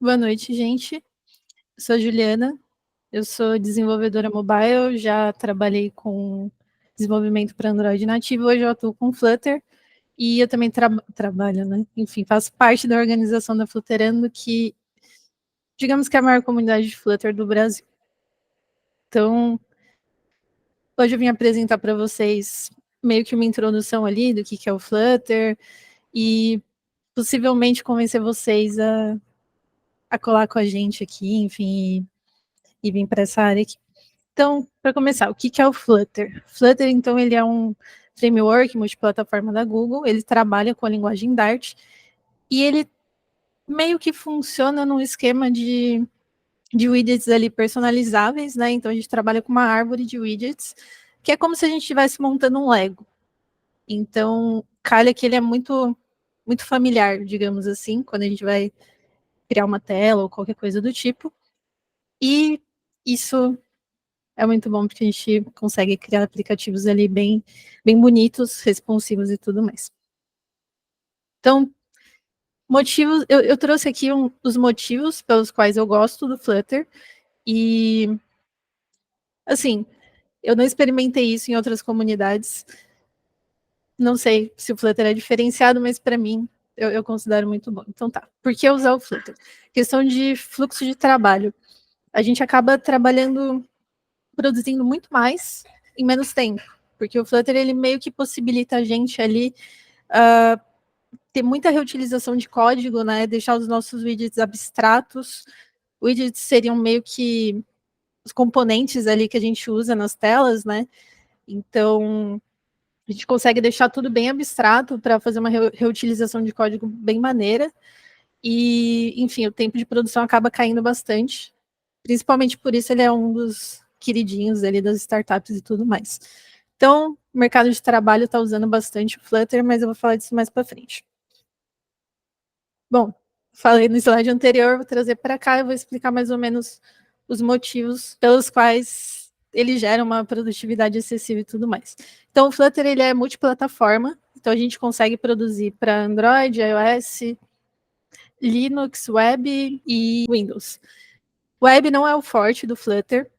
Boa noite, gente. Eu sou a Juliana, eu sou desenvolvedora mobile, já trabalhei com desenvolvimento para Android nativo, hoje eu atuo com Flutter e eu também trabalho, né? Enfim, faço parte da organização da Flutterando, que digamos que é a maior comunidade de Flutter do Brasil. Então, hoje eu vim apresentar para vocês meio que uma introdução ali do que é o Flutter e possivelmente convencer vocês a colar com a gente aqui, enfim, e vir para essa área aqui. Então, para começar, o que é o Flutter? Flutter, então, ele é um framework multiplataforma da Google, ele trabalha com a linguagem Dart, e ele meio que funciona num esquema de widgets ali personalizáveis, né? Então, a gente trabalha com uma árvore de widgets, que é como se a gente estivesse montando um Lego. Então, calha que ele é muito, muito familiar, digamos assim, quando a gente vai criar uma tela ou qualquer coisa do tipo. E isso é muito bom porque a gente consegue criar aplicativos ali bem, bem bonitos, responsivos e tudo mais. Então, motivos, eu trouxe aqui os motivos pelos quais eu gosto do Flutter e, assim, eu não experimentei isso em outras comunidades. Não sei se o Flutter é diferenciado, mas para mim eu considero muito bom. Então tá, por que usar o Flutter? Questão de fluxo de trabalho. A gente acaba trabalhando, produzindo muito mais em menos tempo, porque o Flutter ele meio que possibilita a gente ali ter muita reutilização de código, né? Deixar os nossos widgets abstratos. Widgets seriam meio que os componentes ali que a gente usa nas telas, né? Então, a gente consegue deixar tudo bem abstrato para fazer uma reutilização de código bem maneira. E, enfim, o tempo de produção acaba caindo bastante. Principalmente por isso ele é um dos queridinhos ali das startups e tudo mais. Então, o mercado de trabalho está usando bastante o Flutter, mas eu vou falar disso mais para frente. Bom, falei no slide anterior, vou trazer para cá e vou explicar mais ou menos os motivos pelos quais ele gera uma produtividade excessiva e tudo mais. Então, o Flutter ele é multiplataforma, então a gente consegue produzir para Android, iOS, Linux, Web e Windows. Web não é o forte do Flutter,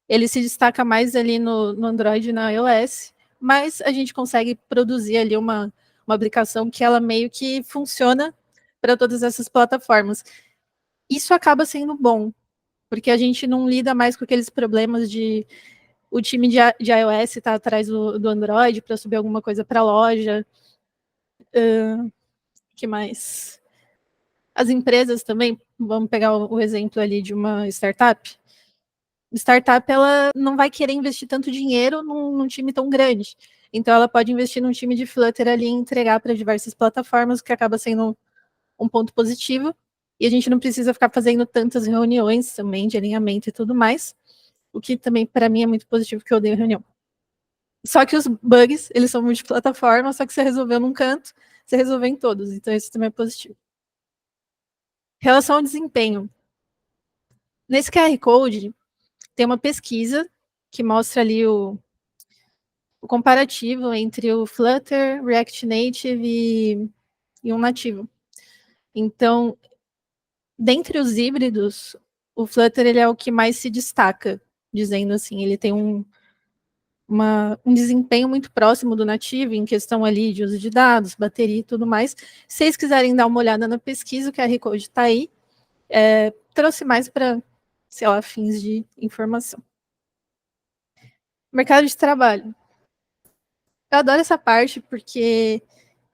ele se destaca mais ali no Android e na iOS, mas a gente consegue produzir ali uma aplicação que ela meio que funciona para todas essas plataformas. Isso acaba sendo bom, porque a gente não lida mais com aqueles problemas de o time de iOS estar atrás do Android para subir alguma coisa para a loja. Que mais? As empresas também, vamos pegar o exemplo ali de uma startup. Startup, ela não vai querer investir tanto dinheiro num time tão grande. Então, ela pode investir num time de Flutter ali e entregar para diversas plataformas, o que acaba sendo um ponto positivo. E a gente não precisa ficar fazendo tantas reuniões também de alinhamento e tudo mais, o que também para mim é muito positivo, porque eu odeio reunião. Só que os bugs, eles são multiplataforma, só que você resolveu num canto, você resolveu em todos, então isso também é positivo. Em relação ao desempenho, nesse QR Code tem uma pesquisa que mostra ali o comparativo entre o Flutter, React Native e um nativo. Então, dentre os híbridos, o Flutter ele é o que mais se destaca, dizendo assim, ele tem um desempenho muito próximo do nativo em questão ali de uso de dados, bateria e tudo mais. Se vocês quiserem dar uma olhada na pesquisa, o QR Code está aí, trouxe mais para, sei lá, fins de informação. Mercado de trabalho. Eu adoro essa parte porque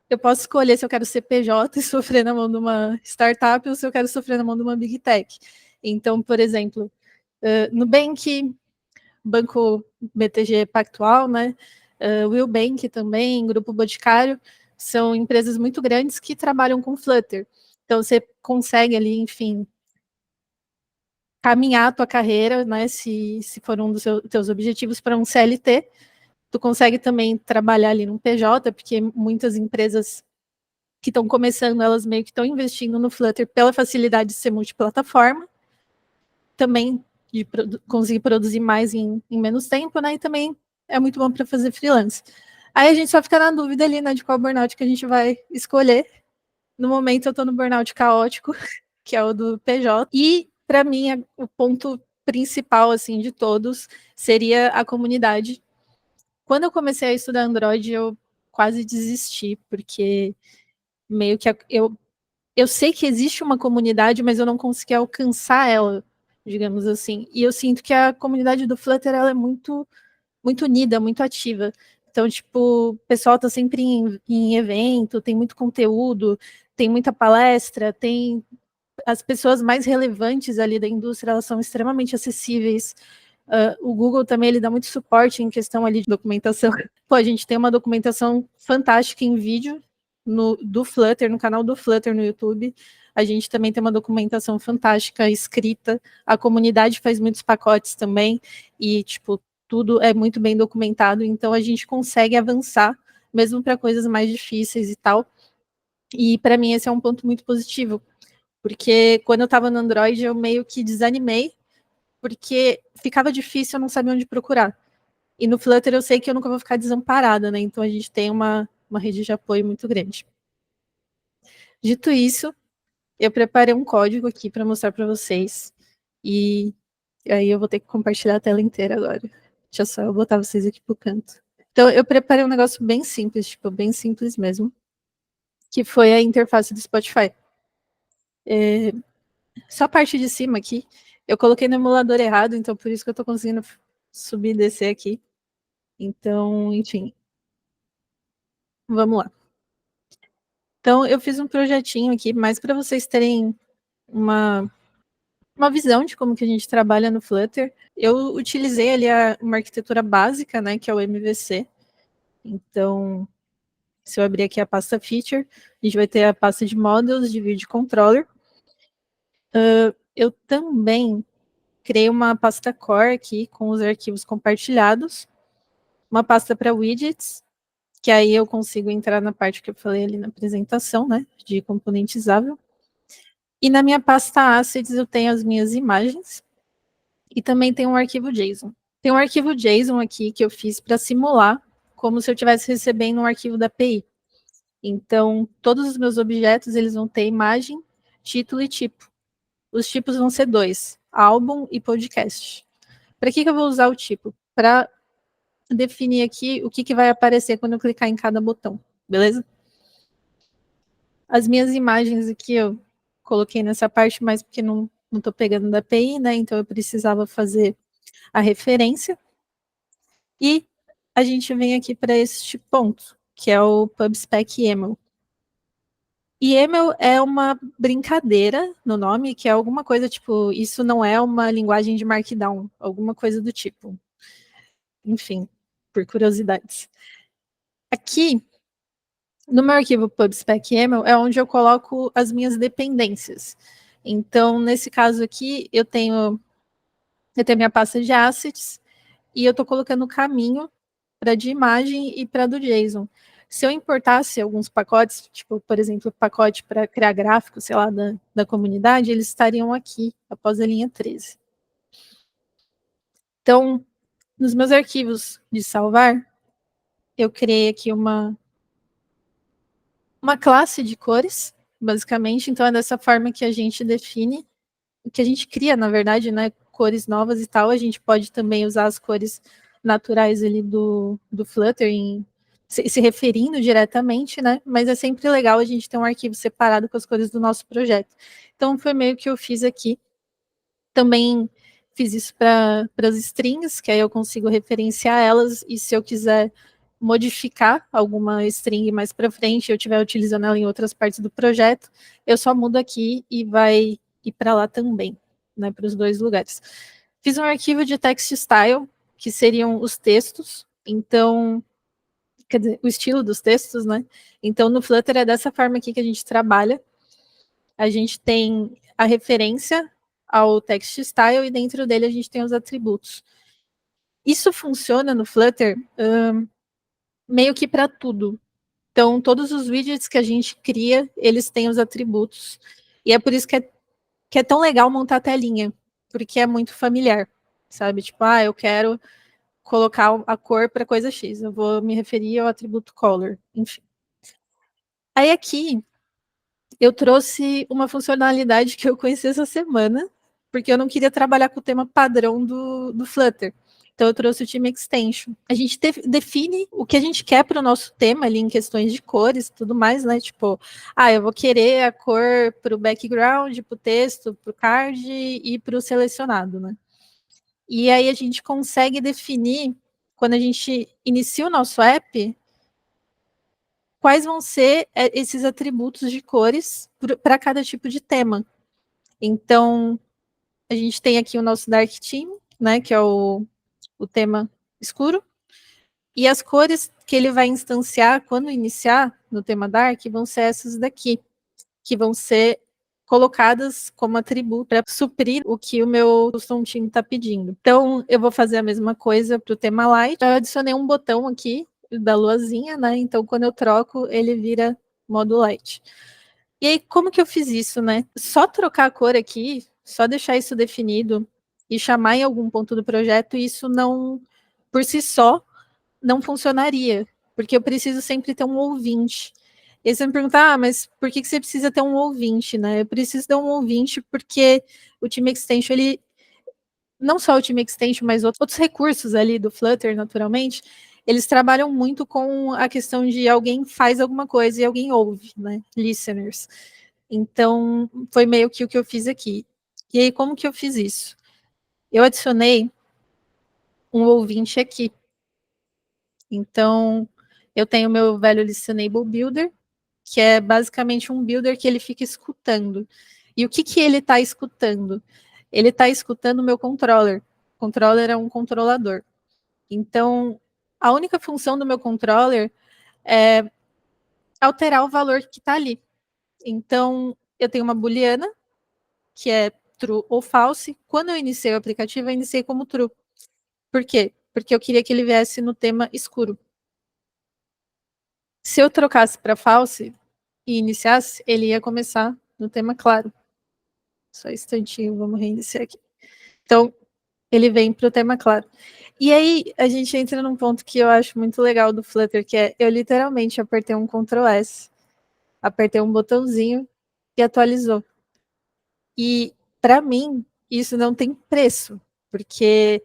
eu posso escolher se eu quero ser PJ e sofrer na mão de uma startup ou se eu quero sofrer na mão de uma big tech. Então, por exemplo, Nubank, Banco BTG Pactual, né? Will Bank também, Grupo Boticário, são empresas muito grandes que trabalham com Flutter. Então, você consegue ali, enfim, caminhar a tua carreira, né? Se for um dos teus objetivos para um CLT, tu consegue também trabalhar ali no PJ, porque muitas empresas que estão começando, elas meio que estão investindo no Flutter pela facilidade de ser multiplataforma, também de conseguir produzir mais em menos tempo, né? E também é muito bom para fazer freelance. Aí a gente só fica na dúvida ali, né, de qual burnout que a gente vai escolher. No momento eu estou no burnout caótico, que é o do PJ. E, para mim, o ponto principal, assim, de todos, seria a comunidade. Quando eu comecei a estudar Android, eu quase desisti, porque meio que eu sei que existe uma comunidade, mas eu não consegui alcançar ela, digamos assim. E eu sinto que a comunidade do Flutter ela é muito unida, muito ativa. Então, tipo, o pessoal tá sempre em evento, tem muito conteúdo, tem muita palestra, tem as pessoas mais relevantes ali da indústria, elas são extremamente acessíveis. O Google também ele dá muito suporte em questão ali de documentação. Pô, a gente tem uma documentação fantástica em vídeo do Flutter, no canal do Flutter no YouTube. A gente também tem uma documentação fantástica escrita. A comunidade faz muitos pacotes também e tipo tudo é muito bem documentado. Então a gente consegue avançar mesmo para coisas mais difíceis e tal. E para mim esse é um ponto muito positivo, porque quando eu estava no Android eu meio que desanimei porque ficava difícil, eu não sabia onde procurar. E no Flutter eu sei que eu nunca vou ficar desamparada, né? Então a gente tem uma rede de apoio muito grande. Dito isso, eu preparei um código aqui para mostrar para vocês. E aí eu vou ter que compartilhar a tela inteira agora. Deixa só eu botar vocês aqui pro canto. Então eu preparei um negócio bem simples, tipo, bem simples mesmo, que foi a interface do Spotify. Só a parte de cima aqui, eu coloquei no emulador errado, então por isso que eu tô conseguindo subir e descer aqui. Então, enfim, vamos lá. Então, eu fiz um projetinho aqui, mais para vocês terem uma, uma visão de como que a gente trabalha no Flutter. Eu utilizei ali uma arquitetura básica, né, que é o MVC. Então, se eu abrir aqui a pasta Feature, a gente vai ter a pasta de Models, de View Controller. Eu também criei uma pasta Core aqui, com os arquivos compartilhados. Uma pasta para widgets, que aí eu consigo entrar na parte que eu falei ali na apresentação, né, de componentizável. E na minha pasta Assets eu tenho as minhas imagens e também tem um arquivo JSON. Tem um arquivo JSON aqui que eu fiz para simular como se eu estivesse recebendo um arquivo da API. Então, todos os meus objetos eles vão ter imagem, título e tipo. Os tipos vão ser dois, álbum e podcast. Para que eu vou usar o tipo? Para definir aqui o que vai aparecer quando eu clicar em cada botão, beleza? As minhas imagens aqui eu coloquei nessa parte, mas porque não estou pegando da API, né? Então eu precisava fazer a referência. E a gente vem aqui para este ponto, que é o PubSpec YAML. YAML é uma brincadeira no nome, que é alguma coisa tipo, isso não é uma linguagem de Markdown, alguma coisa do tipo. Enfim, por curiosidades. Aqui, no meu arquivo PubSpec YAML, é onde eu coloco as minhas dependências. Então, nesse caso aqui, eu tenho minha pasta de assets e eu estou colocando o caminho para de imagem e para do JSON. Se eu importasse alguns pacotes, tipo, por exemplo, o pacote para criar gráfico, sei lá, da comunidade, eles estariam aqui, após a linha 13. Então, nos meus arquivos de salvar, eu criei aqui uma classe de cores, basicamente. Então, é dessa forma que a gente define, que a gente cria, na verdade, né, cores novas e tal. A gente pode também usar as cores naturais ali do Flutter se referindo diretamente, né? Mas é sempre legal a gente ter um arquivo separado com as cores do nosso projeto. Então, foi meio que eu fiz aqui. Também fiz isso para as strings, que aí eu consigo referenciar elas, e se eu quiser modificar alguma string mais para frente, eu estiver utilizando ela em outras partes do projeto, eu só mudo aqui e vai ir para lá também, né, para os dois lugares. Fiz um arquivo de text style, que seriam os textos, então, quer dizer, o estilo dos textos, né? Então, no Flutter é dessa forma aqui que a gente trabalha. A gente tem a referência ao text style e dentro dele a gente tem os atributos. Isso funciona no Flutter meio que para tudo. Então, todos os widgets que a gente cria, eles têm os atributos. E é por isso que é tão legal montar a telinha, porque é muito familiar, sabe? Tipo, eu quero colocar a cor para coisa X, eu vou me referir ao atributo color, enfim. Aí aqui Eu trouxe uma funcionalidade que eu conheci essa semana, porque eu não queria trabalhar com o tema padrão do Flutter. Então, eu trouxe o time Extension. A gente define o que a gente quer para o nosso tema ali em questões de cores e tudo mais, né? Tipo, eu vou querer a cor para o background, para o texto, para o card e para o selecionado, né? E aí a gente consegue definir, quando a gente inicia o nosso app, quais vão ser esses atributos de cores para cada tipo de tema. Então, a gente tem aqui o nosso Dark Theme, né, que é o tema escuro, e as cores que ele vai instanciar quando iniciar no tema Dark vão ser essas daqui, que vão ser colocadas como atributo para suprir o que o meu custom theme está pedindo. Então, eu vou fazer a mesma coisa para o tema Light. Eu adicionei um botão aqui da luazinha, né? Então, quando eu troco, ele vira modo Light. E aí, como que eu fiz isso, né? Só trocar a cor aqui, só deixar isso definido e chamar em algum ponto do projeto, isso não, por si só, não funcionaria, porque eu preciso sempre ter um ouvinte. E aí você me pergunta, mas por que você precisa ter um ouvinte, né? Eu preciso ter um ouvinte porque o time extension, ele, não só o time extension, mas outros recursos ali do Flutter, naturalmente, eles trabalham muito com a questão de alguém faz alguma coisa e alguém ouve, né? Listeners. Então, foi meio que o que eu fiz aqui. E aí, como que eu fiz isso? Eu adicionei um ouvinte aqui. Então, eu tenho o meu velho Listenable Builder, que é basicamente um builder que ele fica escutando. E o que, que ele está escutando? Ele está escutando o meu controller. O controller é um controlador. Então, a única função do meu controller é alterar o valor que está ali. Então, eu tenho uma booleana, que é true ou false. Quando eu iniciei o aplicativo, eu iniciei como true. Por quê? Porque eu queria que ele viesse no tema escuro. Se eu trocasse para false e iniciasse, ele ia começar no tema claro. Só um instantinho, vamos reiniciar aqui. Então, ele vem para o tema claro. E aí, a gente entra num ponto que eu acho muito legal do Flutter, que é, eu literalmente apertei um Ctrl S, apertei um botãozinho e atualizou. E, para mim, isso não tem preço, porque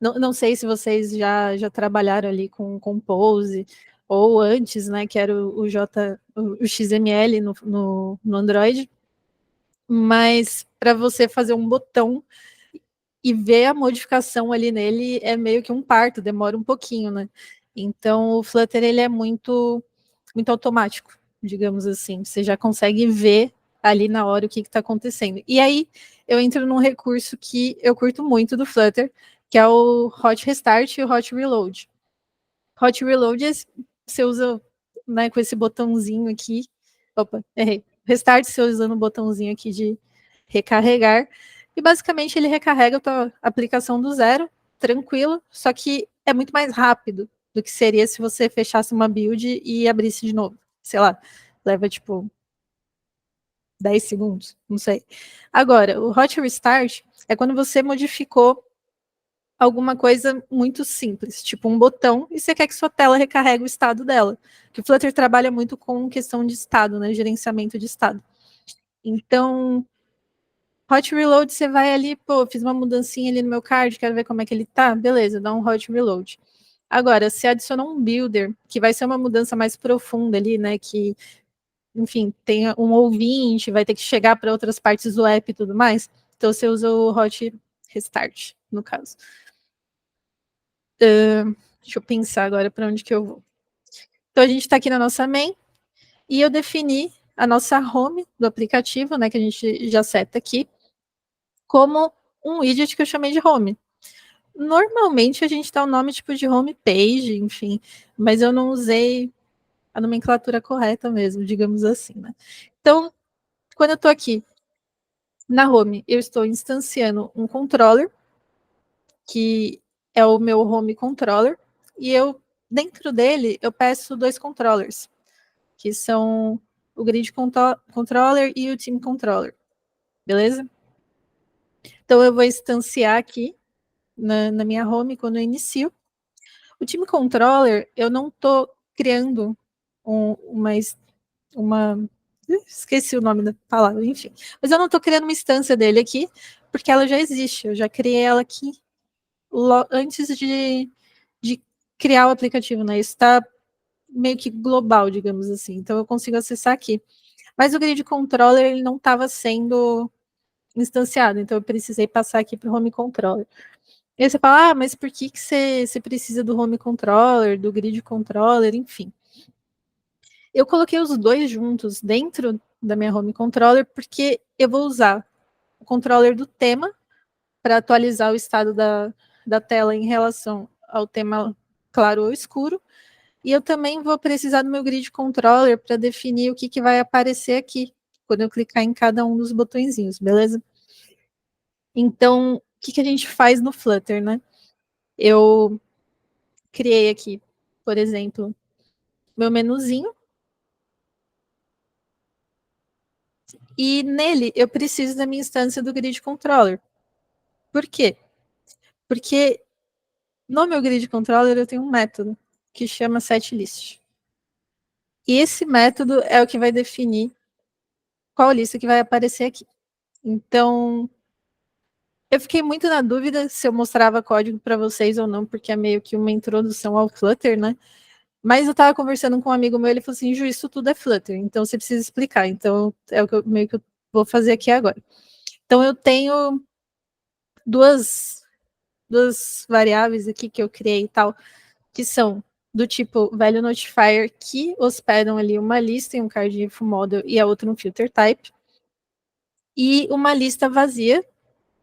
não sei se vocês já trabalharam ali com Compose, ou antes, né, que era o XML no Android, mas para você fazer um botão e ver a modificação ali nele é meio que um parto, demora um pouquinho, né? Então o Flutter ele é muito automático, digamos assim. Você já consegue ver ali na hora o que está acontecendo. E aí eu entro num recurso que eu curto muito do Flutter, que é o Hot Restart e o Hot Reload. Hot Reload você usa, né, com esse botãozinho aqui. Opa, errei. Restart você usando o botãozinho aqui de recarregar. E basicamente ele recarrega a tua aplicação do zero, tranquilo, só que é muito mais rápido do que seria se você fechasse uma build e abrisse de novo. Sei lá, leva tipo 10 segundos, não sei. Agora, o Hot Restart é quando você modificou alguma coisa muito simples, tipo um botão, e você quer que sua tela recarregue o estado dela. Que o Flutter trabalha muito com questão de estado, né? Gerenciamento de estado. Então, Hot Reload, você vai ali, pô, fiz uma mudancinha ali no meu card, quero ver como é que ele tá. Beleza, dá um Hot Reload. Agora, se adicionou um builder, que vai ser uma mudança mais profunda ali, né? Que, enfim, tem um ouvinte, vai ter que chegar para outras partes do app e tudo mais. Então, você usa o Hot Restart, no caso. Deixa eu pensar agora para onde que eu vou. Então, a gente está aqui na nossa main e eu defini a nossa home do aplicativo, né, que a gente já seta aqui, como um widget que eu chamei de home. Normalmente a gente dá o nome tipo de home page, enfim, mas eu não usei a nomenclatura correta mesmo, digamos assim, né? Então, quando eu estou aqui na home, eu estou instanciando um controller, que é o meu home controller, e eu, dentro dele, eu peço dois controllers, que são o Grid Controller e o Team Controller, beleza? Então eu vou instanciar aqui na minha home quando eu inicio. O Team Controller, eu não estou criando uma Esqueci o nome da palavra, enfim. Mas eu não estou criando uma instância dele aqui, porque ela já existe. Eu já criei ela aqui antes de criar o aplicativo, né? Isso está meio que global, digamos assim. Então eu consigo acessar aqui. Mas o grid controller ele não estava sendo instanciado, então eu precisei passar aqui para o home controller. E aí você fala, mas por que você precisa do home controller, do grid controller, enfim. Eu coloquei os dois juntos dentro da minha home controller porque eu vou usar o controller do tema para atualizar o estado da tela em relação ao tema claro ou escuro. E eu também vou precisar do meu grid controller para definir o que vai aparecer aqui quando eu clicar em cada um dos botõezinhos, beleza? Então, o que a gente faz no Flutter, né? Eu criei aqui, por exemplo, meu menuzinho e nele eu preciso da minha instância do grid controller. Por quê? Porque no meu grid controller eu tenho um método que chama setList. E esse método é o que vai definir qual lista que vai aparecer aqui. Então, eu fiquei muito na dúvida se eu mostrava código para vocês ou não, porque é meio que uma introdução ao Flutter, né? Mas eu estava conversando com um amigo meu, ele falou assim, Ju, isso tudo é Flutter, então você precisa explicar. Então, é o que eu meio que eu vou fazer aqui agora. Então, eu tenho duas variáveis aqui que eu criei e tal, que são do tipo value notifier, que hospedam ali uma lista em um card info model e a outra um filter type, e uma lista vazia,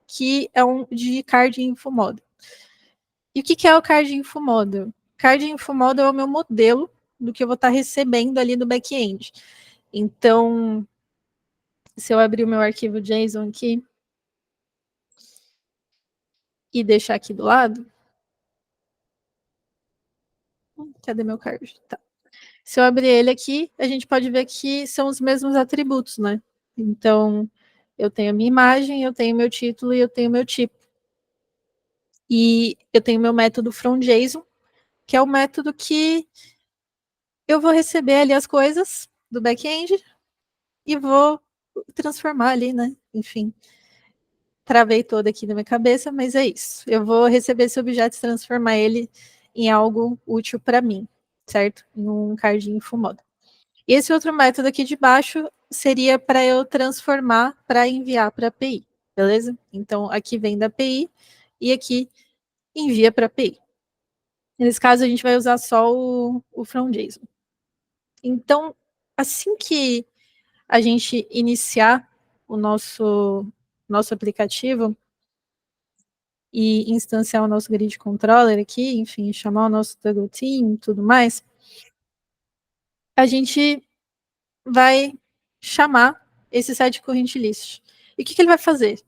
que é um de card info model. E o que é o card info model? Card info model é o meu modelo do que eu vou estar recebendo ali do back-end. Então, se eu abrir o meu arquivo JSON aqui e deixar aqui do lado, cadê meu card? Tá. Se eu abrir ele aqui, a gente pode ver que são os mesmos atributos, né? Então, eu tenho a minha imagem, eu tenho meu título e eu tenho meu tipo. E eu tenho meu método fromJSON, que é o método que eu vou receber ali as coisas do back-end e vou transformar ali, né? Enfim, travei todo aqui na minha cabeça, mas é isso. Eu vou receber esse objeto e transformar ele em algo útil para mim, certo? Em um card info model. E esse outro método aqui de baixo seria para eu transformar para enviar para a API, beleza? Então, aqui vem da API e aqui envia para a API. Nesse caso, a gente vai usar só o fromJSON. Então, assim que a gente iniciar o nosso aplicativo e instanciar o nosso grid controller aqui, enfim, chamar o nosso Toggle Team e tudo mais, a gente vai chamar esse set current list. E o que ele vai fazer?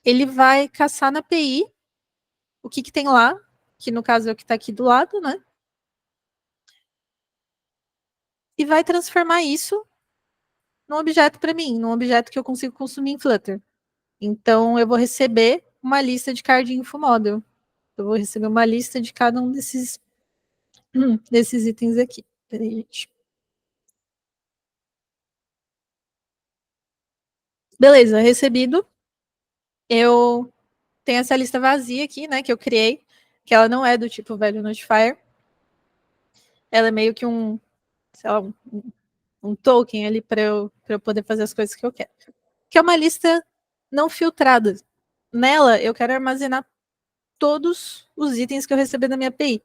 Ele vai caçar na API o que tem lá, que no caso é o que está aqui do lado, né? E vai transformar isso num objeto para mim, num objeto que eu consigo consumir em Flutter. Então, eu vou receber uma lista de card info model. Eu vou receber uma lista de cada um desses itens aqui. Peraí, gente. Beleza, recebido. Eu tenho essa lista vazia aqui, né, que eu criei, que ela não é do tipo value notifier. Ela é meio que sei lá, um token ali para eu poder fazer as coisas que eu quero. Que é uma lista não filtrada. Nela, eu quero armazenar todos os itens que eu receber da minha API.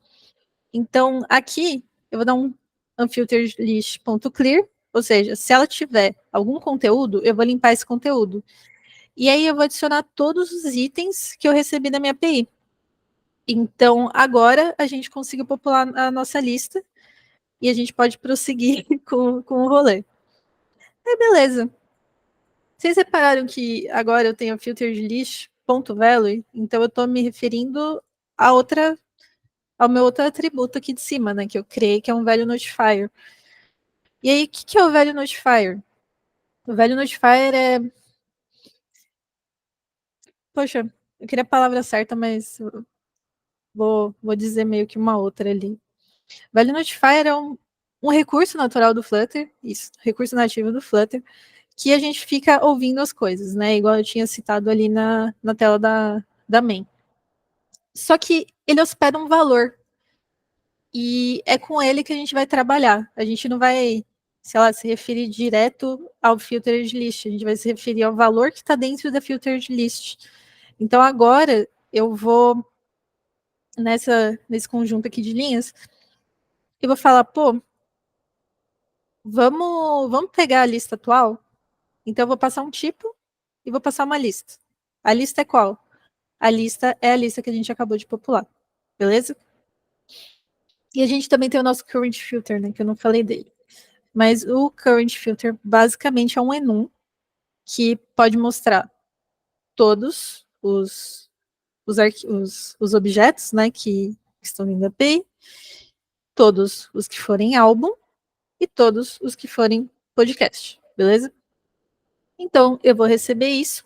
Então, aqui, eu vou dar um unfilteredlist.clear, ou seja, se ela tiver algum conteúdo, eu vou limpar esse conteúdo. E aí eu vou adicionar todos os itens que eu recebi da minha API. Então, agora a gente conseguiu popular a nossa lista e a gente pode prosseguir com o rolê. Aí, beleza. Vocês repararam que agora eu tenho filter de list.value, então eu estou me referindo ao meu outro atributo aqui de cima, né, que eu criei, que é um value notifier. E aí, o que é o value notifier? O value notifier é... Poxa, eu queria a palavra certa, mas vou dizer meio que uma outra ali. Value notifier um recurso natural do Flutter, isso, recurso nativo do Flutter, que a gente fica ouvindo as coisas, né? Igual eu tinha citado ali na tela da main. Só que ele hospeda um valor. E é com ele que a gente vai trabalhar. A gente não vai, sei lá, se referir direto ao filtered list. A gente vai se referir ao valor que está dentro da filtered list. Então agora eu vou nesse conjunto aqui de linhas, eu vou falar, pô, vamos pegar a lista atual. Então eu vou passar um tipo e vou passar uma lista. A lista é qual? A lista é a lista que a gente acabou de popular. Beleza? E a gente também tem o nosso current filter, né? Que eu não falei dele. Mas o current filter basicamente é um enum que pode mostrar todos os objetos, né, que estão dentro da API, todos os que forem álbum e todos os que forem podcast, beleza? Então, eu vou receber isso.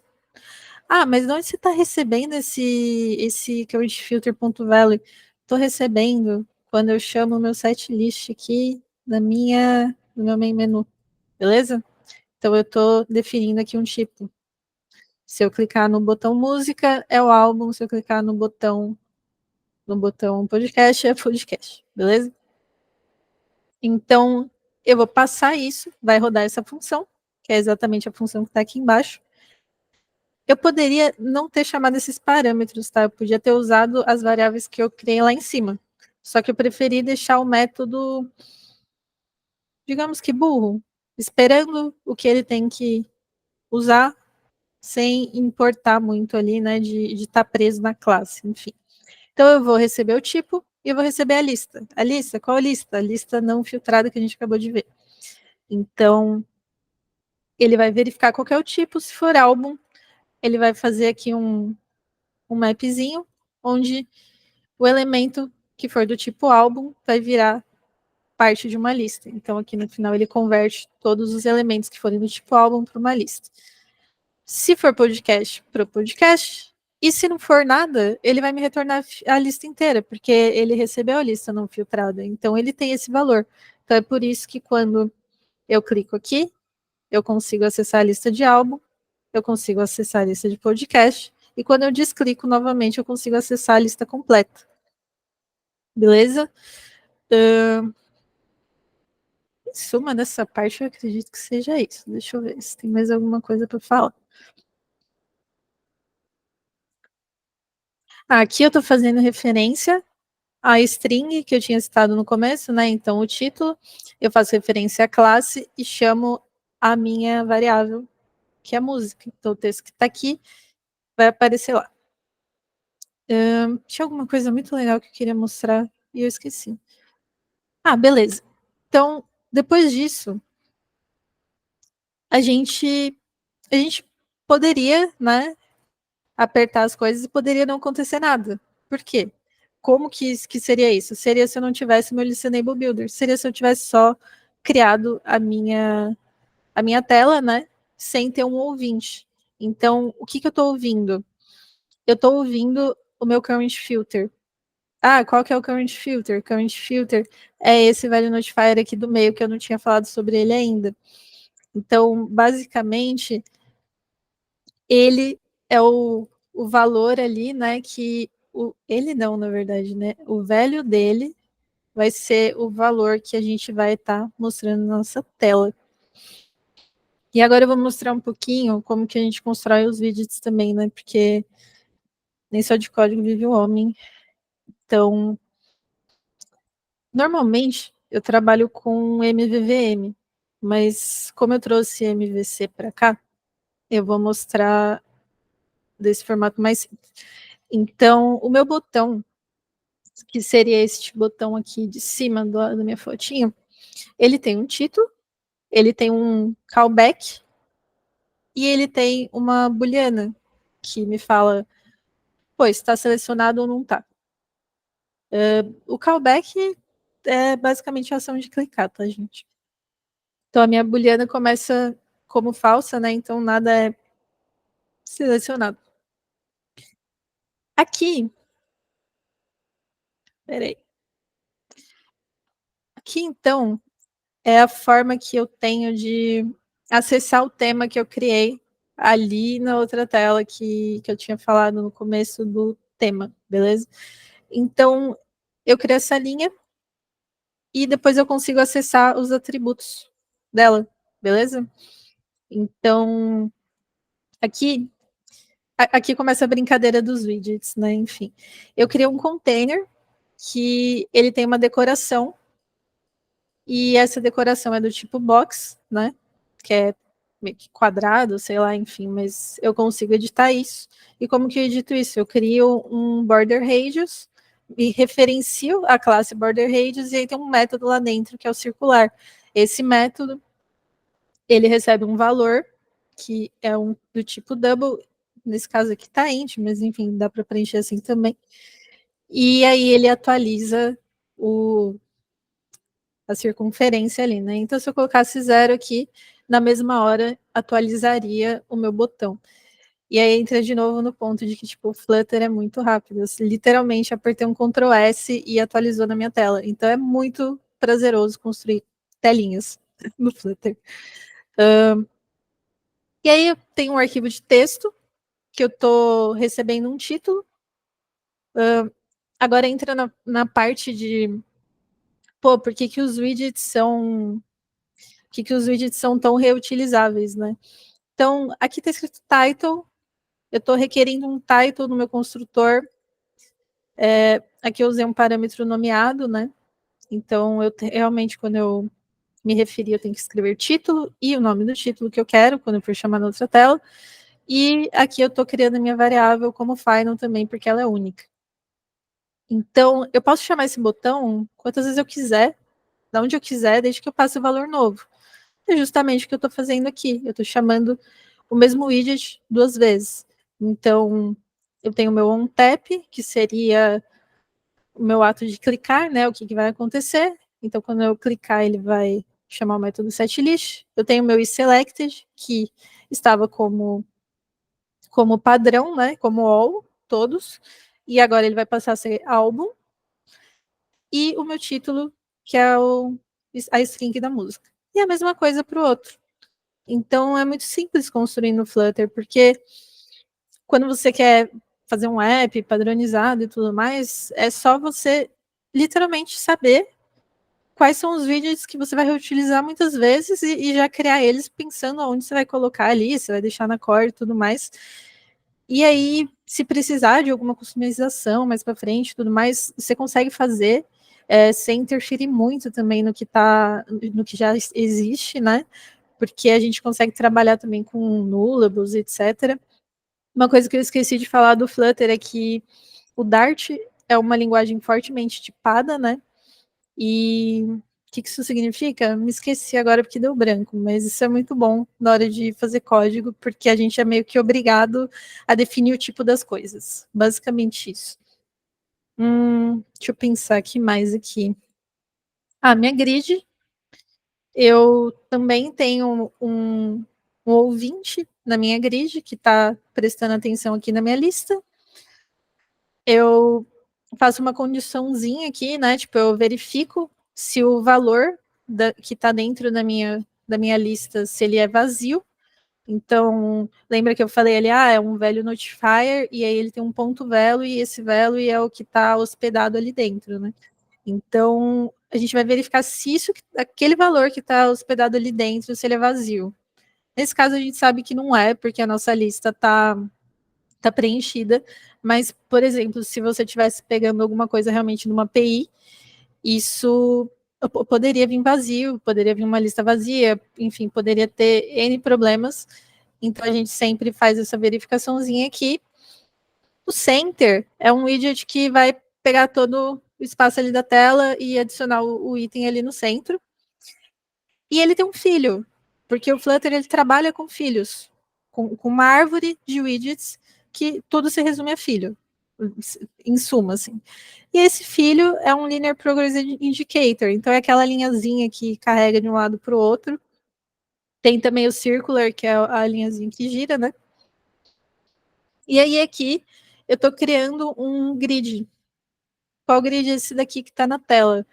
Ah, mas de onde você está recebendo esse current filter.value? Estou recebendo quando eu chamo o meu set list aqui no meu main menu, beleza? Então eu estou definindo aqui um tipo. Se eu clicar no botão música, é o álbum. Se eu clicar no botão podcast, é podcast, beleza? Então eu vou passar isso, vai rodar essa função, que é exatamente a função que está aqui embaixo. Eu poderia não ter chamado esses parâmetros, tá? Eu podia ter usado as variáveis que eu criei lá em cima. Só que eu preferi deixar o método, digamos que burro, esperando o que ele tem que usar, sem importar muito ali, né, de estar preso na classe, enfim. Então eu vou receber o tipo e eu vou receber a lista. A lista, qual a lista? A lista não filtrada que a gente acabou de ver. Então, ele vai verificar qual é o tipo, se for álbum, ele vai fazer aqui um mapzinho, onde o elemento que for do tipo álbum vai virar parte de uma lista. Então, aqui no final, ele converte todos os elementos que forem do tipo álbum para uma lista. Se for podcast, para o podcast. E se não for nada, ele vai me retornar a lista inteira, porque ele recebeu a lista não filtrada. Então, ele tem esse valor. Então, é por isso que quando eu clico aqui, eu consigo acessar a lista de álbum, eu consigo acessar a lista de podcast, e quando eu desclico novamente, eu consigo acessar a lista completa. Beleza? Em suma, dessa parte, eu acredito que seja isso. Deixa eu ver se tem mais alguma coisa para falar. Aqui eu estou fazendo referência à string que eu tinha citado no começo, né? Então, o título, eu faço referência à classe e chamo a minha variável, que é a música. Então, o texto que está aqui vai aparecer lá. Tinha alguma coisa muito legal que eu queria mostrar e eu esqueci. Ah, beleza. Então, depois disso, a gente, a gente poderia, né, apertar as coisas e poderia não acontecer nada. Por quê? Como que seria isso? Seria se eu não tivesse meu Listenable Builder. Seria se eu tivesse só criado a minha tela, né? Sem ter um ouvinte. Então, o que eu estou ouvindo? Eu estou ouvindo o meu current filter. Ah, qual que é o current filter? Current filter é esse value notifier aqui do meio que eu não tinha falado sobre ele ainda. Então, basicamente, ele é o valor ali, né, que ele não, na verdade, né, o value dele vai ser o valor que a gente vai estar mostrando na nossa tela. E agora eu vou mostrar um pouquinho como que a gente constrói os widgets também, né, porque nem só de código vive o homem. Então, normalmente eu trabalho com MVVM, mas como eu trouxe MVC para cá, eu vou mostrar desse formato mais simples. Então, o meu botão, que seria este botão aqui de cima da minha fotinho, ele tem um título, ele tem um callback e ele tem uma booleana que me fala, pô, está selecionado ou não está. O callback é basicamente a ação de clicar, tá, gente? Então a minha booleana começa como falsa, né? Então nada é selecionado. Aqui, peraí. Aqui então, é a forma que eu tenho de acessar o tema que eu criei ali na outra tela que eu tinha falado no começo do tema, beleza? Então, eu criei essa linha e depois eu consigo acessar os atributos dela, beleza? Então, aqui, aqui começa a brincadeira dos widgets, né? Enfim, eu criei um container que ele tem uma decoração e essa decoração é do tipo box, né? Que é meio que quadrado, sei lá, enfim, mas eu consigo editar isso. E como que eu edito isso? Eu crio um border radius e referencio a classe border radius e aí tem um método lá dentro que é o circular. Esse método, ele recebe um valor que é um do tipo double, nesse caso aqui tá int, mas enfim, dá para preencher assim também. E aí ele atualiza a circunferência ali, né? Então, se eu colocasse zero aqui, na mesma hora atualizaria o meu botão. E aí entra de novo no ponto de que, tipo, o Flutter é muito rápido. Eu, literalmente apertei um Ctrl S e atualizou na minha tela. Então é muito prazeroso construir telinhas no Flutter. E aí eu tenho um arquivo de texto que eu estou recebendo um título. Agora entra na parte de, pô, por que, que os widgets são. Que os widgets são tão reutilizáveis, né? Então, aqui está escrito title, eu estou requerendo um title no meu construtor. Aqui eu usei um parâmetro nomeado, né? Então, realmente, quando eu me referir, eu tenho que escrever título e o nome do título que eu quero, quando eu for chamar na outra tela. E aqui eu estou criando a minha variável como final também, porque ela é única. Então, eu posso chamar esse botão quantas vezes eu quiser, de onde eu quiser, desde que eu passe o valor novo. É justamente o que eu estou fazendo aqui. Eu estou chamando o mesmo widget duas vezes. Então, eu tenho o meu onTap, que seria o meu ato de clicar, né? O que vai acontecer. Então, quando eu clicar, ele vai chamar o método setList. Eu tenho o meu isSelected, que estava como padrão, né? Como all, todos. E agora ele vai passar a ser álbum. E o meu título, que é a string da música. E a mesma coisa para o outro. Então é muito simples construir no Flutter, porque quando você quer fazer um app padronizado e tudo mais, é só você literalmente saber quais são os widgets que você vai reutilizar muitas vezes e já criar eles pensando onde você vai colocar ali, você vai deixar na core e tudo mais. E aí, se precisar de alguma customização mais para frente e tudo mais, você consegue fazer sem interferir muito também no que já existe, né? Porque a gente consegue trabalhar também com nullables, etc. Uma coisa que eu esqueci de falar do Flutter é que o Dart é uma linguagem fortemente tipada, né? E o que isso significa? Me esqueci agora porque deu branco, mas isso é muito bom na hora de fazer código, porque a gente é meio que obrigado a definir o tipo das coisas. Basicamente isso. Deixa eu pensar aqui mais aqui. Minha grid. Eu também tenho um ouvinte na minha grid que está prestando atenção aqui na minha lista. Eu faço uma condiçãozinha aqui, né? Tipo, eu verifico se o valor que está dentro da minha lista, se ele é vazio. Então, lembra que eu falei ali, é um value notifier, e aí ele tem um ponto value, e esse value é o que está hospedado ali dentro, né? Então, a gente vai verificar se aquele valor que está hospedado ali dentro, se ele é vazio. Nesse caso, a gente sabe que não é, porque a nossa lista tá preenchida. Mas, por exemplo, se você estivesse pegando alguma coisa realmente numa API, isso poderia vir vazio, poderia vir uma lista vazia, enfim, poderia ter N problemas. Então, a gente sempre faz essa verificaçãozinha aqui. O center é um widget que vai pegar todo o espaço ali da tela e adicionar o item ali no centro. E ele tem um filho, porque o Flutter ele trabalha com filhos, com uma árvore de widgets que tudo se resume a filho, em suma, assim. E esse filho é um Linear Progress Indicator, então é aquela linhazinha que carrega de um lado para o outro. Tem também o Circular, que é a linhazinha que gira, né? E aí aqui eu estou criando um grid. Qual grid é esse daqui que está na tela?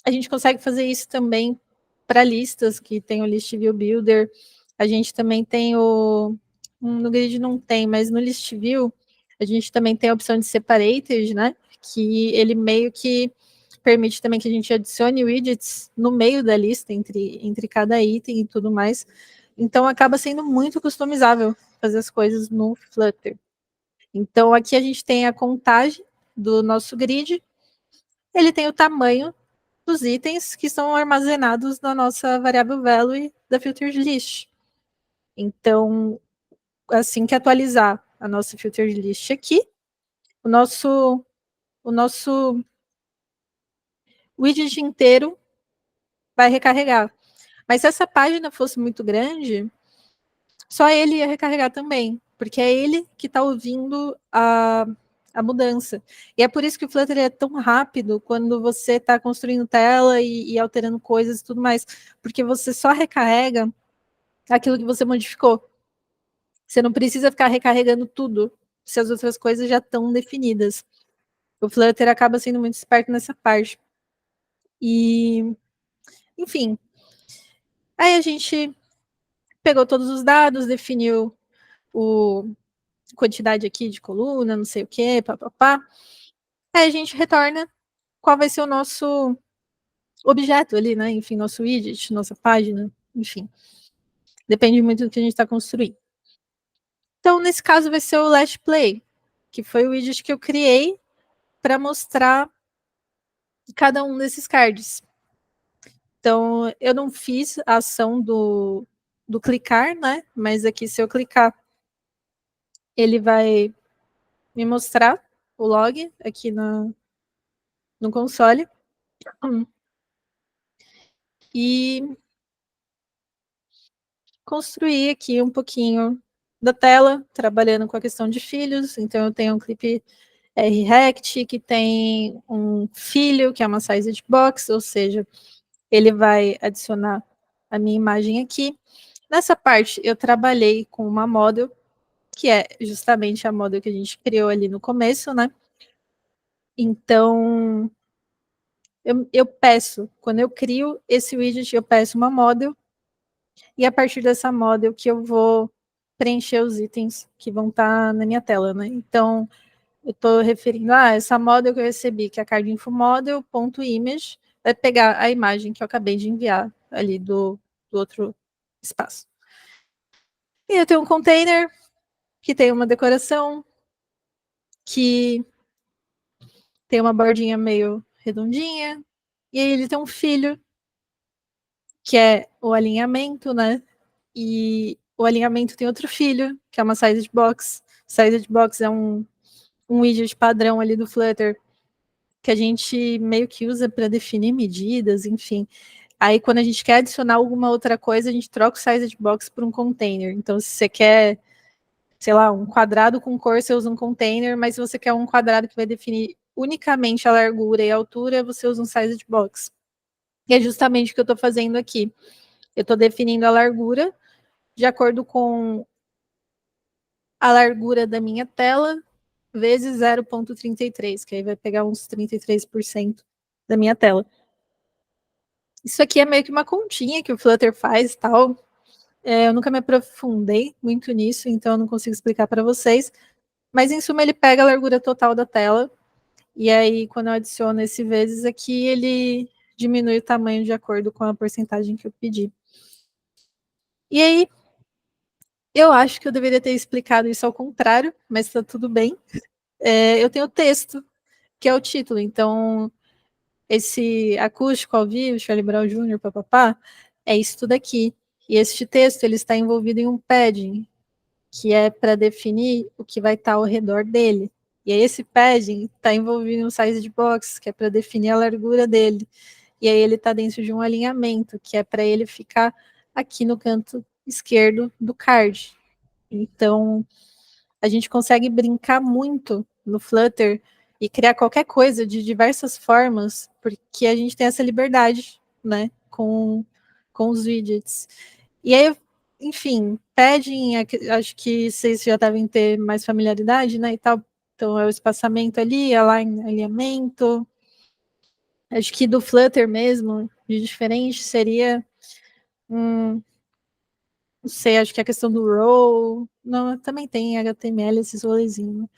a gente consegue fazer isso também para listas, que tem o List View Builder. A gente também tem no Grid não tem, mas no List View a gente também tem a opção de Separated, né? Que ele meio que permite também que a gente adicione widgets no meio da lista, entre cada item e tudo mais. Então acaba sendo muito customizável fazer as coisas no Flutter. Então aqui a gente tem a contagem do nosso grid, ele tem o tamanho dos itens que são armazenados na nossa variável value da filtered list. Então, assim que atualizar a nossa filtered list aqui, o nosso widget inteiro vai recarregar. Mas se essa página fosse muito grande, só ele ia recarregar também, porque é ele que está ouvindo a mudança. E é por isso que o Flutter é tão rápido quando você está construindo tela e alterando coisas e tudo mais, porque você só recarrega aquilo que você modificou. Você não precisa ficar recarregando tudo, se as outras coisas já estão definidas. O Flutter acaba sendo muito esperto nessa parte. E, enfim, aí a gente pegou todos os dados, definiu o quantidade aqui de coluna, não sei o que, papapá. Aí a gente retorna qual vai ser o nosso objeto ali, né? Enfim, nosso widget, nossa página, enfim. Depende muito do que a gente está construindo. Então, nesse caso, vai ser o Last Play, que foi o widget que eu criei para mostrar cada um desses cards. Então, eu não fiz a ação do clicar, né? Mas aqui, se eu clicar, ele vai me mostrar o log aqui no console. E construir aqui um pouquinho da tela, trabalhando com a questão de filhos. Então, eu tenho um clipe React que tem um filho, que é uma sized box, ou seja, ele vai adicionar a minha imagem aqui. Nessa parte, eu trabalhei com uma model, que é justamente a model que a gente criou ali no começo, né? Então, eu peço, quando eu crio esse widget, eu peço uma model, e a partir dessa model que eu vou preencher os itens que vão estar na minha tela, né? Então, eu estou referindo a essa model que eu recebi, que é a card info model.image, vai pegar a imagem que eu acabei de enviar ali do outro espaço. E eu tenho um container que tem uma decoração, que tem uma bordinha meio redondinha, e aí ele tem um filho, que é o alinhamento, né? E o alinhamento tem outro filho, que é uma sized box. Sized box é um widget padrão ali do Flutter, que a gente meio que usa para definir medidas, enfim. Aí, quando a gente quer adicionar alguma outra coisa, a gente troca o sized box por um container. Então, se você quer, sei lá, um quadrado com cor, você usa um container, mas se você quer um quadrado que vai definir unicamente a largura e a altura, você usa um sized box. E é justamente o que eu estou fazendo aqui. Eu estou definindo a largura de acordo com a largura da minha tela vezes 0,33, que aí vai pegar uns 33% da minha tela. Isso aqui é meio que uma continha que o Flutter faz e tal. Eu nunca me aprofundei muito nisso, então eu não consigo explicar para vocês. Mas, em suma, ele pega a largura total da tela, e aí, quando eu adiciono esse vezes aqui, ele diminui o tamanho de acordo com a porcentagem que eu pedi. E aí, eu acho que eu deveria ter explicado isso ao contrário, mas está tudo bem. Eu tenho o texto, que é o título, então esse acústico ao vivo, Charlie Brown Jr., papapá, é isso tudo aqui. E este texto ele está envolvido em um padding, que é para definir o que vai estar ao redor dele. E aí esse padding está envolvido em um size de box, que é para definir a largura dele. E aí ele está dentro de um alinhamento, que é para ele ficar aqui no canto esquerdo do card. Então, a gente consegue brincar muito no Flutter e criar qualquer coisa de diversas formas, porque a gente tem essa liberdade, né, com os widgets. E aí, enfim, padding, acho que vocês já devem ter mais familiaridade, né, e tal. Então, é o espaçamento ali, alinhamento. Acho que do Flutter mesmo, de diferente, seria. Não sei, acho que a questão do row. Não, também tem HTML, esses rolezinhos.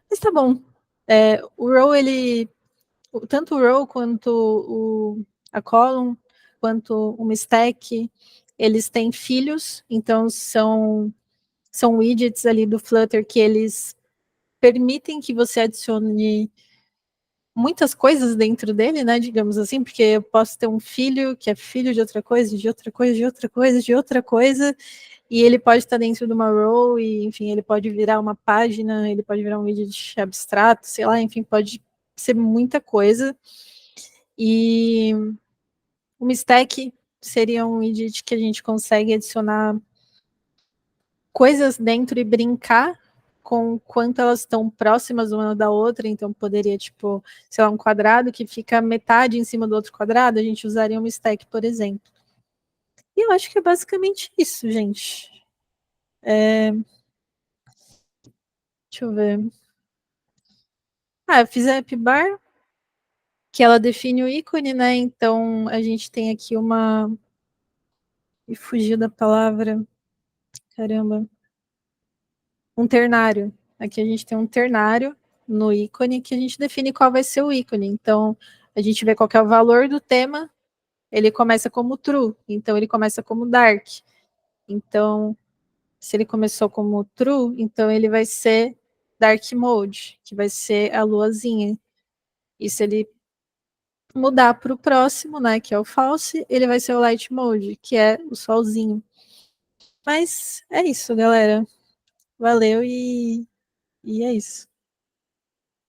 Mas tá bom. O row, ele. Tanto o row quanto a column, quanto uma stack, eles têm filhos, então são widgets ali do Flutter que eles permitem que você adicione muitas coisas dentro dele, né? Digamos assim, porque eu posso ter um filho que é filho de outra coisa, de outra coisa, de outra coisa, de outra coisa, e ele pode estar dentro de uma row, e enfim, ele pode virar uma página, ele pode virar um widget abstrato, sei lá, enfim, pode ser muita coisa. E uma stack seria um widget que a gente consegue adicionar coisas dentro e brincar com o quanto elas estão próximas uma da outra, então poderia, tipo, sei lá, um quadrado que fica metade em cima do outro quadrado, a gente usaria uma stack, por exemplo. E eu acho que é basicamente isso, gente. Deixa eu ver. Eu fiz a app bar, que ela define o ícone, né? Então a gente tem aqui uma. E fugiu da palavra. Caramba. Um ternário. Aqui a gente tem um ternário no ícone que a gente define qual vai ser o ícone. Então, a gente vê qual é o valor do tema, ele começa como true, então ele começa como dark. Então, se ele começou como true, então ele vai ser dark mode, que vai ser a luazinha. E se ele mudar para o próximo, né, que é o false, ele vai ser o light mode, que é o solzinho. Mas é isso, galera. Valeu e é isso.